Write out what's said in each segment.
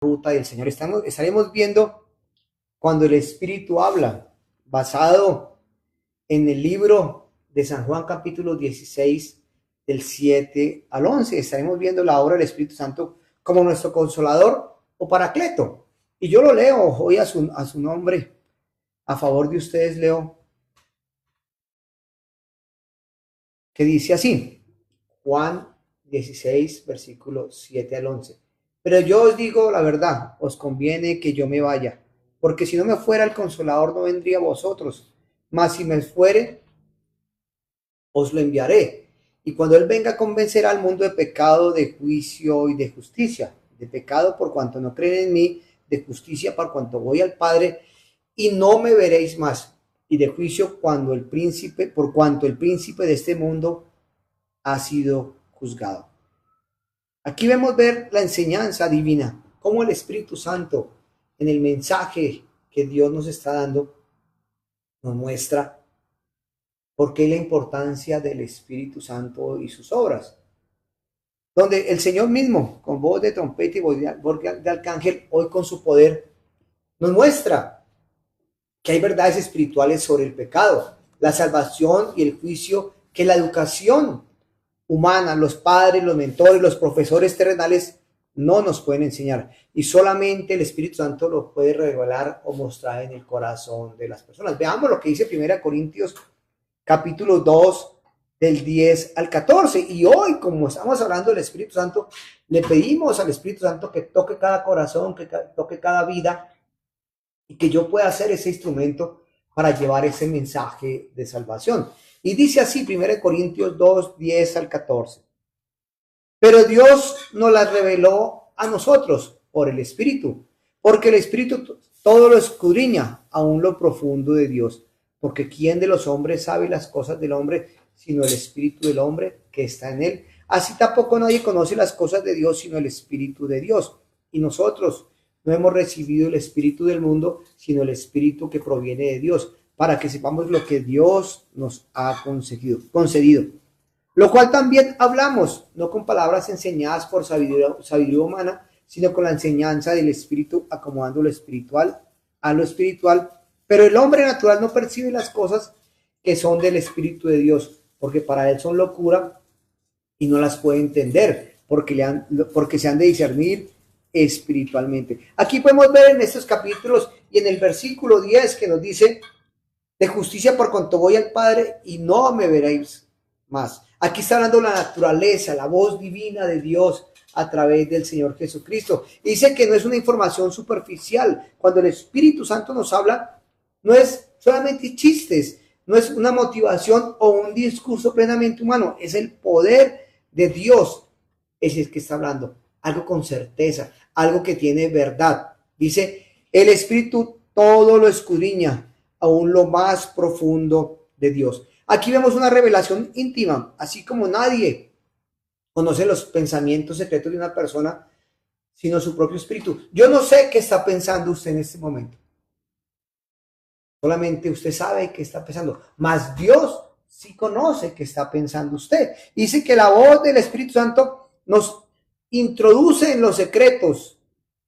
ruta del Señor. Estaremos viendo cuando el Espíritu habla, basado en el libro de San Juan capítulo 16, del 7 al 11. Estaremos viendo la obra del Espíritu Santo como nuestro consolador o paracleto. Y yo lo leo hoy a su nombre, a favor de ustedes leo, que dice así, Juan 16, versículo 7 al 11. Pero yo os digo la verdad, os conviene que yo me vaya, porque si no me fuera el Consolador no vendría a vosotros, mas si me fuere, os lo enviaré. Y cuando Él venga, convencerá al mundo de pecado, de juicio y de justicia. De pecado por cuanto no creen en mí, de justicia por cuanto voy al Padre y no me veréis más. Y de juicio por cuanto el príncipe de este mundo ha sido juzgado. Aquí vemos ver la enseñanza divina, cómo el Espíritu Santo en el mensaje que Dios nos está dando nos muestra por qué la importancia del Espíritu Santo y sus obras. Donde el Señor mismo, con voz de trompeta y voz de arcángel, hoy con su poder, nos muestra que hay verdades espirituales sobre el pecado, la salvación y el juicio, que la educación humana, los padres, los mentores, los profesores terrenales no nos pueden enseñar, y solamente el Espíritu Santo lo puede revelar o mostrar en el corazón de las personas. Veamos lo que dice 1 Corintios capítulo 2 del 10 al 14, y hoy, como estamos hablando del Espíritu Santo, le pedimos al Espíritu Santo que toque cada corazón, que toque cada vida, y que yo pueda ser ese instrumento para llevar ese mensaje de salvación. Y dice así 1 Corintios 2, 10 al 14. Pero Dios nos las reveló a nosotros por el Espíritu, porque el Espíritu todo lo escudriña, aún lo profundo de Dios. Porque ¿quién de los hombres sabe las cosas del hombre, sino el Espíritu del hombre que está en él? Así tampoco nadie conoce las cosas de Dios, sino el Espíritu de Dios. Y nosotros no hemos recibido el Espíritu del mundo, sino el Espíritu que proviene de Dios, para que sepamos lo que Dios nos ha concedido. Lo cual también hablamos, no con palabras enseñadas por sabiduría humana, sino con la enseñanza del Espíritu, acomodando lo espiritual a lo espiritual. Pero el hombre natural no percibe las cosas que son del Espíritu de Dios, porque para él son locura y no las puede entender, porque se han de discernir espiritualmente. Aquí podemos ver en estos capítulos y en el versículo 10 que nos dice, de justicia por cuanto voy al Padre y no me veréis más. Aquí está hablando la naturaleza, la voz divina de Dios a través del Señor Jesucristo. Dice que no es una información superficial. Cuando el Espíritu Santo nos habla, no es solamente chistes, no es una motivación o un discurso plenamente humano, es el poder de Dios, ese es que está hablando, algo con certeza, algo que tiene verdad. Dice, el Espíritu todo lo escudriña, aún lo más profundo de Dios. Aquí vemos una revelación íntima, así como nadie conoce los pensamientos secretos de una persona, sino su propio espíritu. Yo no sé qué está pensando usted en este momento. Solamente usted sabe qué está pensando, mas Dios sí conoce qué está pensando usted. Dice que la voz del Espíritu Santo nos introduce en los secretos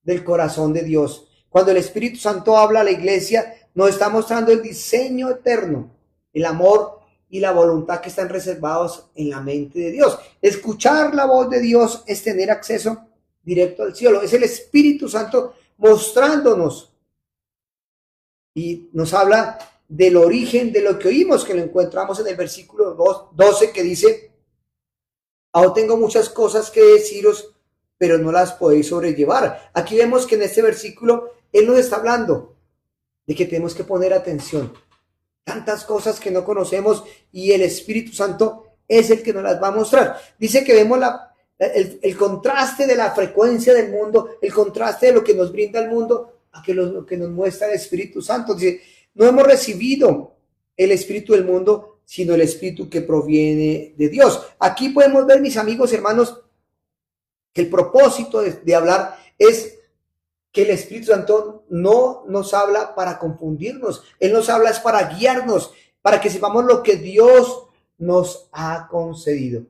del corazón de Dios. Cuando el Espíritu Santo habla a la iglesia, nos está mostrando el diseño eterno, el amor y la voluntad que están reservados en la mente de Dios. Escuchar la voz de Dios es tener acceso directo al cielo. Es el Espíritu Santo mostrándonos y nos habla del origen de lo que oímos, que lo encontramos en el versículo 12 que dice, aún tengo muchas cosas que deciros, pero no las podéis sobrellevar. Aquí vemos que en este versículo Él nos está hablando de que tenemos que poner atención. Tantas cosas que no conocemos y el Espíritu Santo es el que nos las va a mostrar. Dice que vemos el contraste de la frecuencia del mundo, el contraste de lo que nos brinda el mundo, a que lo que nos muestra el Espíritu Santo. Dice, no hemos recibido el Espíritu del mundo, sino el Espíritu que proviene de Dios. Aquí podemos ver, mis amigos, hermanos, que el propósito de hablar es que el Espíritu Santo no nos habla para confundirnos. Él nos habla es para guiarnos, para que sepamos lo que Dios nos ha concedido.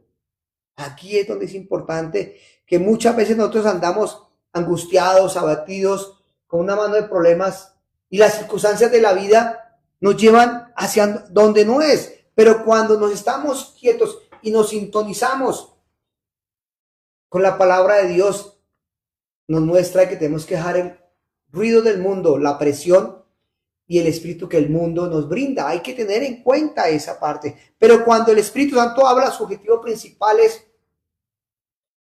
Aquí es donde es importante que muchas veces nosotros andamos angustiados, abatidos, con una mano de problemas, y las circunstancias de la vida nos llevan hacia donde no es. Pero cuando nos estamos quietos y nos sintonizamos con la palabra de Dios, nos muestra que tenemos que dejar el ruido del mundo, la presión y el espíritu que el mundo nos brinda. Hay que tener en cuenta esa parte. Pero cuando el Espíritu Santo habla, su objetivo principal es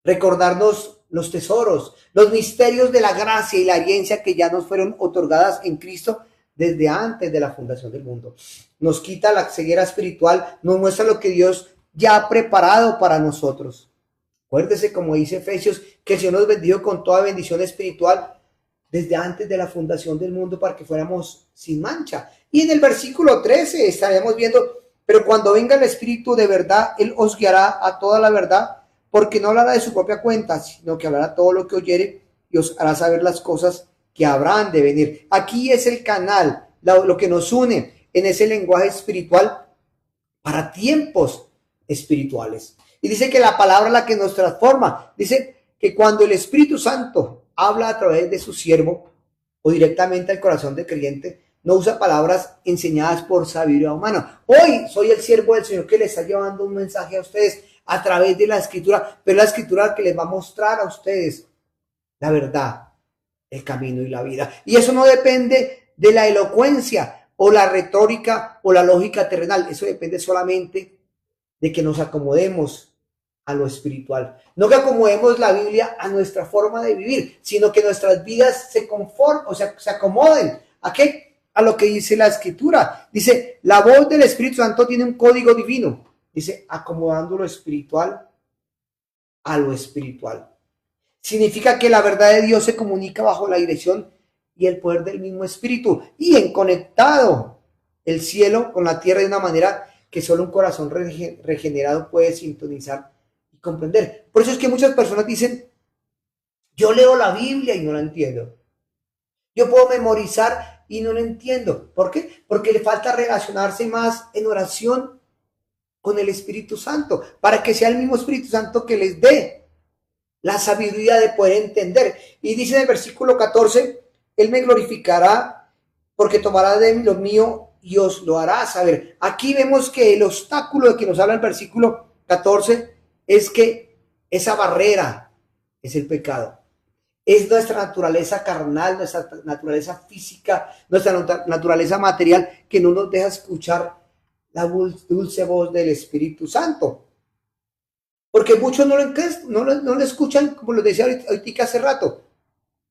recordarnos los tesoros, los misterios de la gracia y la herencia que ya nos fueron otorgadas en Cristo desde antes de la fundación del mundo. Nos quita la ceguera espiritual, nos muestra lo que Dios ya ha preparado para nosotros. Acuérdese, como dice Efesios, que el Señor nos bendijo con toda bendición espiritual desde antes de la fundación del mundo para que fuéramos sin mancha. Y en el versículo 13 estaremos viendo, pero cuando venga el Espíritu de verdad, Él os guiará a toda la verdad, porque no hablará de su propia cuenta, sino que hablará todo lo que oyere y os hará saber las cosas que habrán de venir. Aquí es el canal, lo que nos une en ese lenguaje espiritual para tiempos espirituales. Y dice que la palabra es la que nos transforma. Dice que cuando el Espíritu Santo habla a través de su siervo o directamente al corazón del creyente, no usa palabras enseñadas por sabiduría humana. Hoy soy el siervo del Señor que le está llevando un mensaje a ustedes a través de la Escritura, pero la Escritura que les va a mostrar a ustedes la verdad, el camino y la vida. Y eso no depende de la elocuencia o la retórica o la lógica terrenal. Eso depende solamente de que nos acomodemos a lo espiritual. No que acomodemos la Biblia a nuestra forma de vivir, sino que nuestras vidas se conformen, o sea, se acomoden. ¿A qué? A lo que dice la Escritura. Dice, la voz del Espíritu Santo tiene un código divino. Dice, acomodando lo espiritual a lo espiritual. Significa que la verdad de Dios se comunica bajo la dirección y el poder del mismo Espíritu y en conectado el cielo con la tierra de una manera que solo un corazón regenerado puede sintonizar y comprender. Por eso es que muchas personas dicen, yo leo la Biblia y no la entiendo. Yo puedo memorizar y no la entiendo. ¿Por qué? Porque le falta relacionarse más en oración con el Espíritu Santo, para que sea el mismo Espíritu Santo que les dé la sabiduría de poder entender. Y dice en el versículo 14, Él me glorificará porque tomará de lo mío y os lo hará saber. Aquí vemos que el obstáculo de que nos habla el versículo 14 es que esa barrera es el pecado. Es nuestra naturaleza carnal, nuestra naturaleza física, nuestra naturaleza material que no nos deja escuchar la dulce voz del Espíritu Santo. Porque muchos no lo escuchan, como lo decía ahorita hace rato.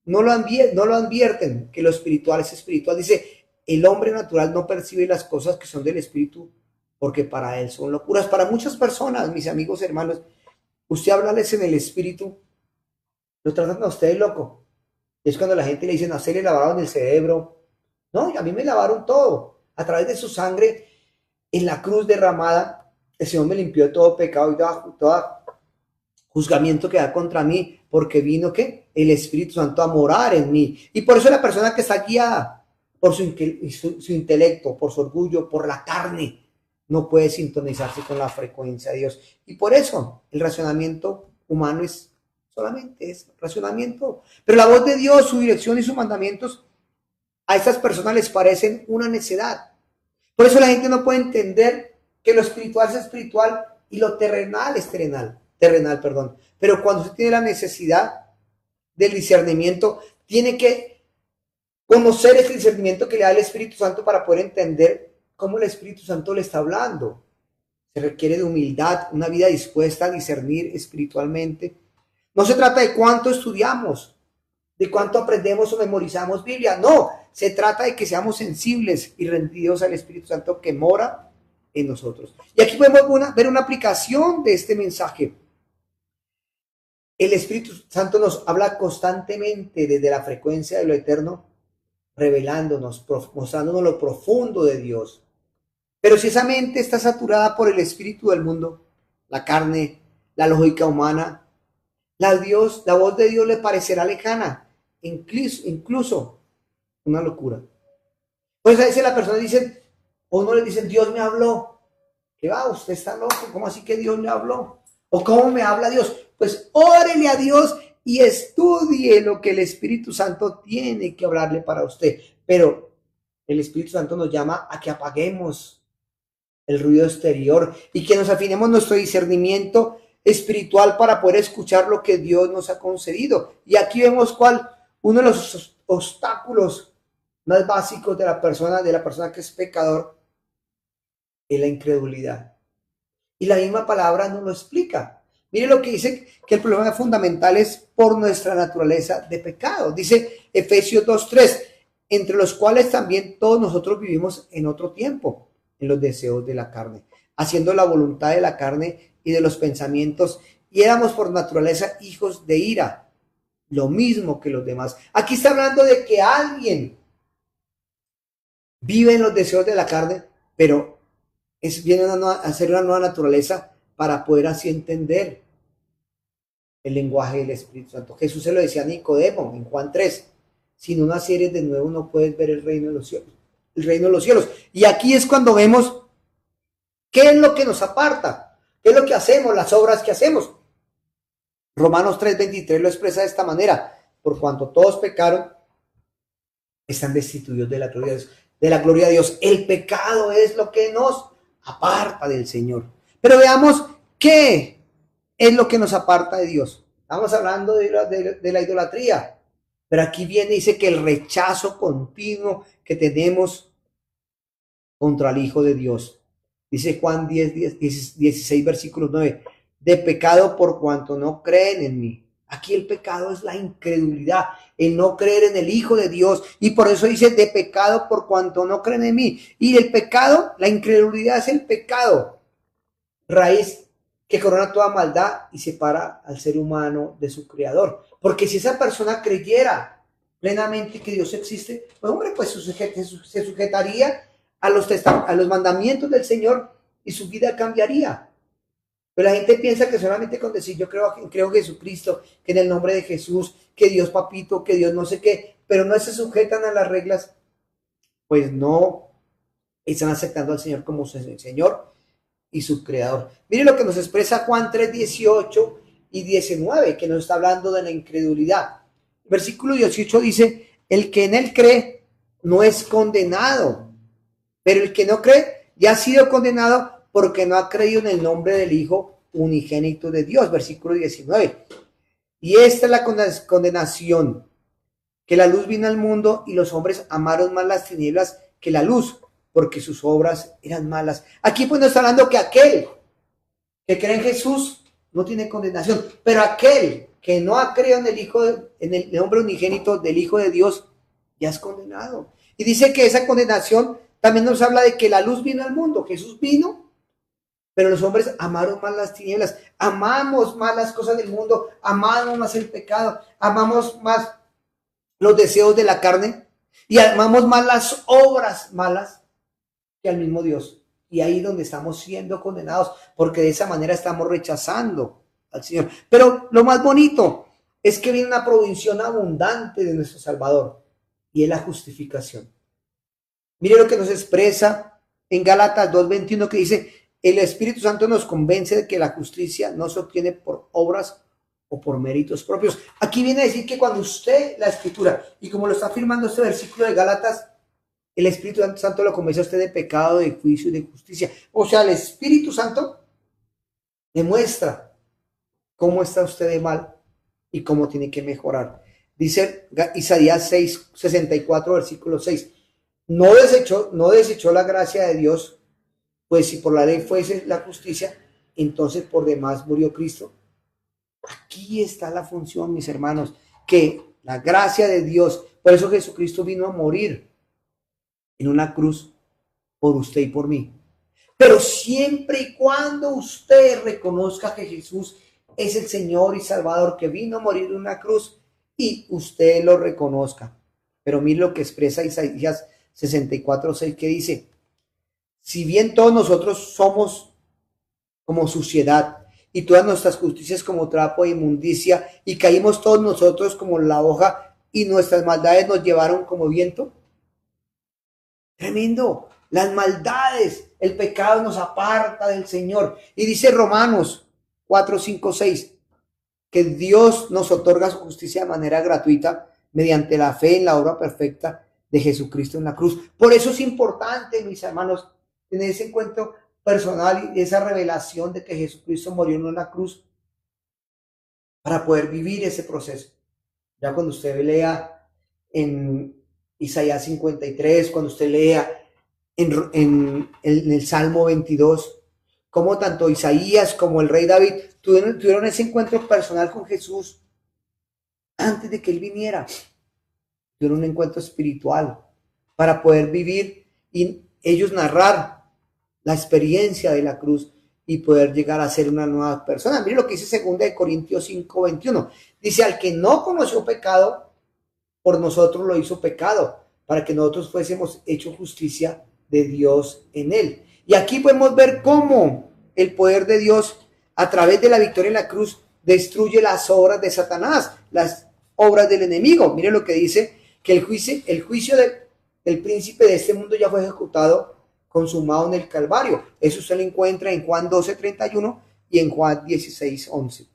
No lo advierten que lo espiritual es espiritual. Dice, el hombre natural no percibe las cosas que son del Espíritu porque para él son locuras. Para muchas personas, mis amigos, hermanos, usted hablarles en el Espíritu, lo tratan a ustedes loco. Es cuando la gente le dice, no, se le lavaron el cerebro. No, a mí me lavaron todo. A través de su sangre en la cruz derramada, el Señor me limpió todo pecado y todo juzgamiento que da contra mí, porque vino ¿qué? El Espíritu Santo a morar en mí. Y por eso la persona que está guiada por su intelecto, por su orgullo, por la carne, no puede sintonizarse con la frecuencia de Dios. Y por eso el razonamiento humano es solamente razonamiento. Pero la voz de Dios, su dirección y sus mandamientos, a estas personas les parecen una necedad. Por eso la gente no puede entender que lo espiritual es espiritual y lo terrenal es terrenal. Pero cuando usted tiene la necesidad del discernimiento, tiene que conocer ese discernimiento que le da el Espíritu Santo para poder entender cómo el Espíritu Santo le está hablando. Se requiere de humildad, una vida dispuesta a discernir espiritualmente. No se trata de cuánto estudiamos, de cuánto aprendemos o memorizamos Biblia. No, se trata de que seamos sensibles y rendidos al Espíritu Santo que mora en nosotros. Y aquí podemos ver una aplicación de este mensaje. El Espíritu Santo nos habla constantemente desde la frecuencia de lo eterno, revelándonos, mostrándonos lo profundo de Dios. Pero si esa mente está saturada por el espíritu del mundo, la carne, la lógica humana, la voz de Dios le parecerá lejana, incluso una locura. Pues a veces la persona dice, o no le dicen, Dios me habló. ¿Qué va? Usted está loco. ¿Cómo así que Dios me habló? ¿O cómo me habla Dios? Pues órele a Dios y estudie lo que el Espíritu Santo tiene que hablarle para usted. Pero el Espíritu Santo nos llama a que apaguemos el ruido exterior y que nos afinemos nuestro discernimiento espiritual para poder escuchar lo que Dios nos ha concedido. Y aquí vemos uno de los obstáculos más básicos de la persona que es pecador, es la incredulidad. Y la misma palabra nos lo explica. Mire lo que dice, que el problema fundamental es por nuestra naturaleza de pecado. Dice Efesios 2:3, entre los cuales también todos nosotros vivimos en otro tiempo, en los deseos de la carne, haciendo la voluntad de la carne y de los pensamientos, y éramos por naturaleza hijos de ira, lo mismo que los demás. Aquí está hablando de que alguien vive en los deseos de la carne, pero viene a ser una nueva naturaleza para poder así entender el lenguaje del Espíritu Santo. Jesús se lo decía a Nicodemo en Juan 3, si no nacieres de nuevo no puedes ver el reino de los cielos. El reino de los cielos. Y aquí es cuando vemos qué es lo que nos aparta, qué es lo que hacemos, las obras que hacemos. Romanos 3:23 lo expresa de esta manera: por cuanto todos pecaron, están destituidos de la gloria de Dios. El pecado es lo que nos aparta del Señor. Pero veamos qué es lo que nos aparta de Dios. Estamos hablando de la idolatría, pero aquí viene y dice que el rechazo continuo que tenemos contra el Hijo de Dios. Dice Juan 16, versículo 9, de pecado por cuanto no creen en mí. Aquí el pecado es la incredulidad, el no creer en el Hijo de Dios. Y por eso dice de pecado por cuanto no creen en mí. Y el pecado, la incredulidad es el pecado, raíz que corona toda maldad y separa al ser humano de su creador. Porque si esa persona creyera plenamente que Dios existe, pues hombre, pues se sujetaría a los mandamientos del Señor y su vida cambiaría. Pero la gente piensa que solamente con decir yo creo en Jesucristo, que en el nombre de Jesús, que Dios papito, que Dios no sé qué, pero no se sujetan a las reglas, pues no están aceptando al Señor como su Señor y su creador. Mire lo que nos expresa Juan 3:18 y 19, que nos está hablando de la incredulidad. Versículo 18 dice, el que en él cree no es condenado, pero el que no cree ya ha sido condenado porque no ha creído en el nombre del Hijo unigénito de Dios. Versículo 19. Y esta es la condenación, que la luz vino al mundo y los hombres amaron más las tinieblas que la luz, porque sus obras eran malas. Aquí pues nos está hablando que aquel que cree en Jesús no tiene condenación, pero aquel que no ha creído en el nombre unigénito del Hijo de Dios ya es condenado. Y dice que esa condenación también nos habla de que la luz vino al mundo. Jesús vino, pero los hombres amaron más las tinieblas, amamos más las cosas del mundo, amamos más el pecado, amamos más los deseos de la carne y amamos más las obras malas que al mismo Dios. Y ahí donde estamos siendo condenados, porque de esa manera estamos rechazando al Señor. Pero lo más bonito es que viene una provisión abundante de nuestro Salvador, y es la justificación. Mire lo que nos expresa en Gálatas 2:21, que dice, el Espíritu Santo nos convence de que la justicia no se obtiene por obras o por méritos propios. Aquí viene a decir que cuando usted, la Escritura, y como lo está afirmando este versículo de Gálatas, el Espíritu Santo lo convence a usted de pecado, de juicio y de justicia. O sea, el Espíritu Santo demuestra cómo está usted de mal y cómo tiene que mejorar. Dice Isaías 64, versículo 6. No desechó la gracia de Dios, pues si por la ley fuese la justicia, entonces por demás murió Cristo. Aquí está la función, mis hermanos, que la gracia de Dios, por eso Jesucristo vino a morir en una cruz por usted y por mí. Pero siempre y cuando usted reconozca que Jesús es el Señor y Salvador, que vino a morir en una cruz, y usted lo reconozca. Pero mire lo que expresa Isaías 64:6, que dice, si bien todos nosotros somos como suciedad, y todas nuestras justicias como trapo de inmundicia, y caímos todos nosotros como la hoja, y nuestras maldades nos llevaron como viento. Tremendo. Las maldades, el pecado nos aparta del Señor. Y dice Romanos 4:5-6, que Dios nos otorga su justicia de manera gratuita mediante la fe en la obra perfecta de Jesucristo en la cruz. Por eso es importante, mis hermanos, tener ese encuentro personal y esa revelación de que Jesucristo murió en una cruz para poder vivir ese proceso. Ya cuando usted lea en Isaías 53, cuando usted lea en el Salmo 22, como tanto Isaías como el rey David tuvieron ese encuentro personal con Jesús antes de que él viniera. Tuvieron un encuentro espiritual para poder vivir y ellos narrar la experiencia de la cruz y poder llegar a ser una nueva persona. Mire lo que dice 2 Corintios 5:21. Dice, al que no conoció pecado, por nosotros lo hizo pecado, para que nosotros fuésemos hecho justicia de Dios en él. Y aquí podemos ver cómo el poder de Dios, a través de la victoria en la cruz, destruye las obras de Satanás, las obras del enemigo. Mire lo que dice, que el juicio del príncipe de este mundo ya fue ejecutado, consumado en el Calvario. Eso se lo encuentra en Juan 12:31 y en Juan 16:11.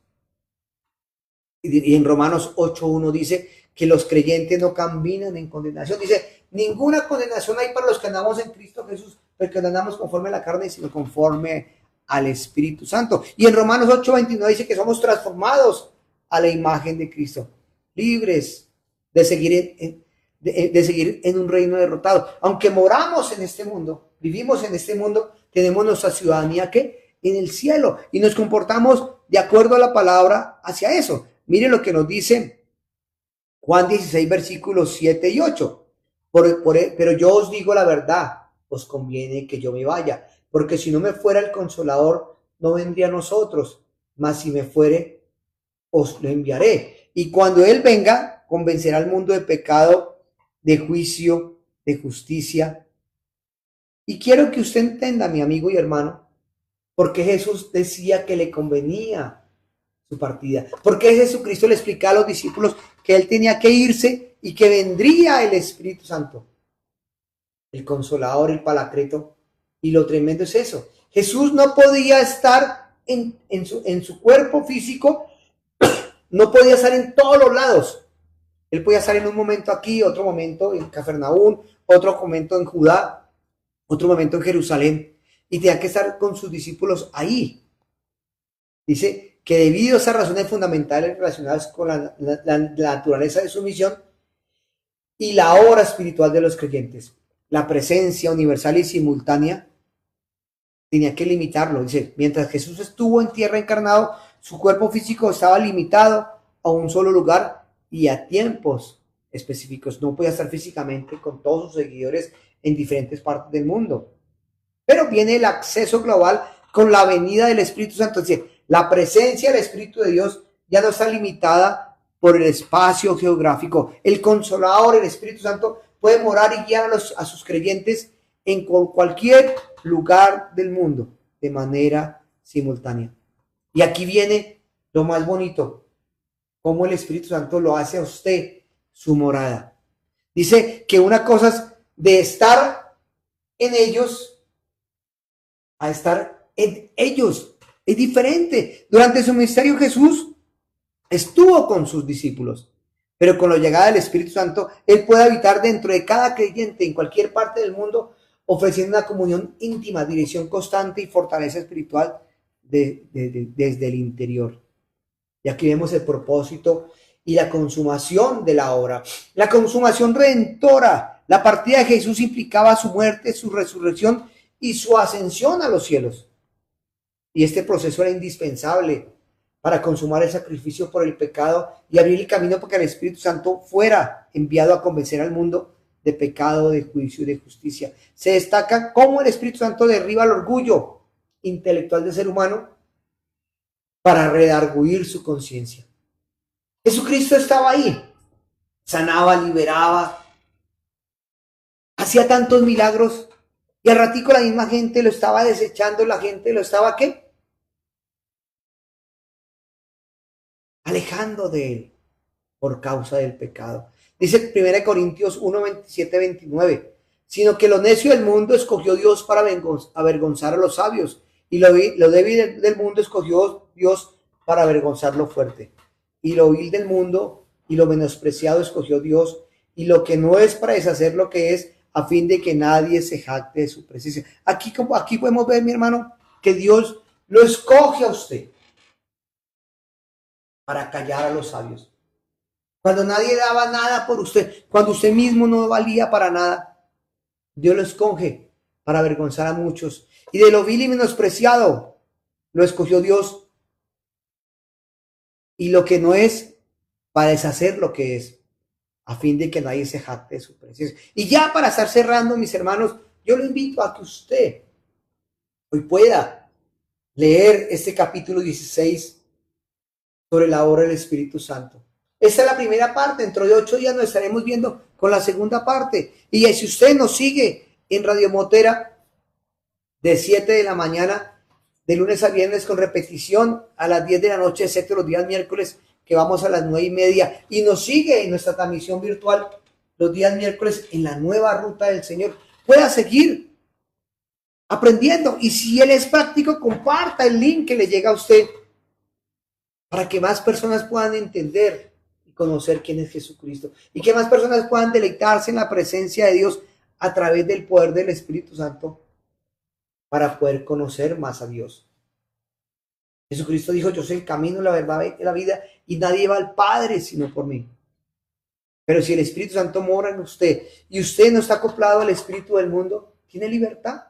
Y en Romanos 8:1 dice que los creyentes no caminan en condenación. Dice, ninguna condenación hay para los que andamos en Cristo Jesús, porque no andamos conforme a la carne, sino conforme al Espíritu Santo. Y en Romanos 8:29 dice que somos transformados a la imagen de Cristo, libres de seguir en un reino derrotado. Aunque moramos en este mundo, vivimos en este mundo, tenemos nuestra ciudadanía que en el cielo y nos comportamos de acuerdo a la palabra hacia eso. Mire lo que nos dice Juan 16, versículos 7 y 8. Pero yo os digo la verdad, os conviene que yo me vaya, porque si no me fuera el Consolador, no vendría a nosotros, mas si me fuere, os lo enviaré. Y cuando Él venga, convencerá al mundo de pecado, de juicio, de justicia. Y quiero que usted entienda, mi amigo y hermano, porque Jesús decía que le convenía su partida. Porque Jesucristo le explicaba a los discípulos que Él tenía que irse y que vendría el Espíritu Santo, el Consolador, el Paracleto. Y lo tremendo es eso. Jesús no podía estar en su cuerpo físico, no podía estar en todos los lados. Él podía estar en un momento aquí, otro momento en Cafarnaúm, otro momento en Judá, otro momento en Jerusalén, y tenía que estar con sus discípulos ahí. Dice que debido a esas razones fundamentales relacionadas con la naturaleza de su misión y la obra espiritual de los creyentes, la presencia universal y simultánea tenía que limitarlo. Dice, mientras Jesús estuvo en tierra encarnado, su cuerpo físico estaba limitado a un solo lugar y a tiempos específicos. No podía estar físicamente con todos sus seguidores en diferentes partes del mundo. Pero viene el acceso global con la venida del Espíritu Santo. Es decir, la presencia del Espíritu de Dios ya no está limitada por el espacio geográfico. El Consolador, el Espíritu Santo, puede morar y guiar a sus creyentes en cualquier lugar del mundo de manera simultánea. Y aquí viene lo más bonito, cómo el Espíritu Santo lo hace a usted su morada. Dice que una cosa es de estar en ellos a estar en ellos. Es diferente. Durante su ministerio Jesús estuvo con sus discípulos, pero con la llegada del Espíritu Santo, Él puede habitar dentro de cada creyente en cualquier parte del mundo, ofreciendo una comunión íntima, dirección constante y fortaleza espiritual desde el interior. Y aquí vemos el propósito y la consumación de la obra. La consumación redentora. La partida de Jesús implicaba su muerte, su resurrección y su ascensión a los cielos. Y este proceso era indispensable para consumar el sacrificio por el pecado y abrir el camino para que el Espíritu Santo fuera enviado a convencer al mundo de pecado, de juicio y de justicia. Se destaca cómo el Espíritu Santo derriba el orgullo intelectual del ser humano para redarguir su conciencia. Jesucristo estaba ahí, sanaba, liberaba, hacía tantos milagros y al ratico la misma gente lo estaba desechando, la gente lo estaba ¿qué? Alejando de él por causa del pecado. Dice 1 Corintios 1, 27, 29, sino que lo necio del mundo escogió Dios para avergonzar a los sabios, y lo débil del mundo escogió Dios para avergonzar lo fuerte. y lo vil del mundo y lo menospreciado escogió Dios, y lo que no es para deshacer lo que es, a fin de que nadie se jacte de su presencia. Aquí podemos ver, mi hermano, que Dios lo escoge a usted para callar a los sabios. Cuando nadie daba nada por usted, cuando usted mismo no valía para nada, Dios lo escoge para avergonzar a muchos. Y de lo vil y menospreciado lo escogió Dios, y lo que no es para deshacer lo que es, a fin de que nadie se jacte de su presencia. Y ya para estar cerrando, mis hermanos, yo lo invito a que usted hoy pueda leer este capítulo 16 sobre la obra del Espíritu Santo. Esta es la primera parte. Dentro de 8 días nos estaremos viendo con la segunda parte. Y si usted nos sigue en Radio Motera de 7 de la mañana, de lunes a viernes, con repetición a las 10 de la noche, excepto los días miércoles, que vamos a las 9:30, y nos sigue en nuestra transmisión virtual los días miércoles en la nueva ruta del Señor, pueda seguir aprendiendo. Y si Él es práctico, comparta el link que le llega a usted para que más personas puedan entender y conocer quién es Jesucristo, y que más personas puedan deleitarse en la presencia de Dios a través del poder del Espíritu Santo para poder conocer más a Dios. Jesucristo dijo: yo soy el camino, la verdad y la vida, y nadie va al Padre sino por mí. Pero si el Espíritu Santo mora en usted y usted no está acoplado al espíritu del mundo, tiene libertad.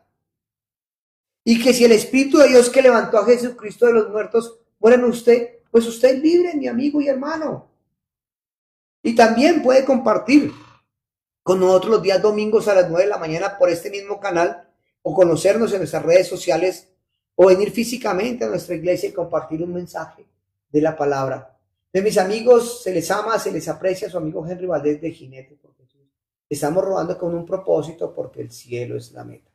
Y que si el Espíritu de Dios que levantó a Jesucristo de los muertos mora en usted, pues usted es libre, mi amigo y hermano. Y también puede compartir con nosotros los días domingos a las 9 de la mañana por este mismo canal, o conocernos en nuestras redes sociales, o venir físicamente a nuestra iglesia y compartir un mensaje de la palabra. De mis amigos, se les ama, se les aprecia. Su amigo Henry Valdés de Jinete por Jesús. Estamos rodando con un propósito, porque el cielo es la meta.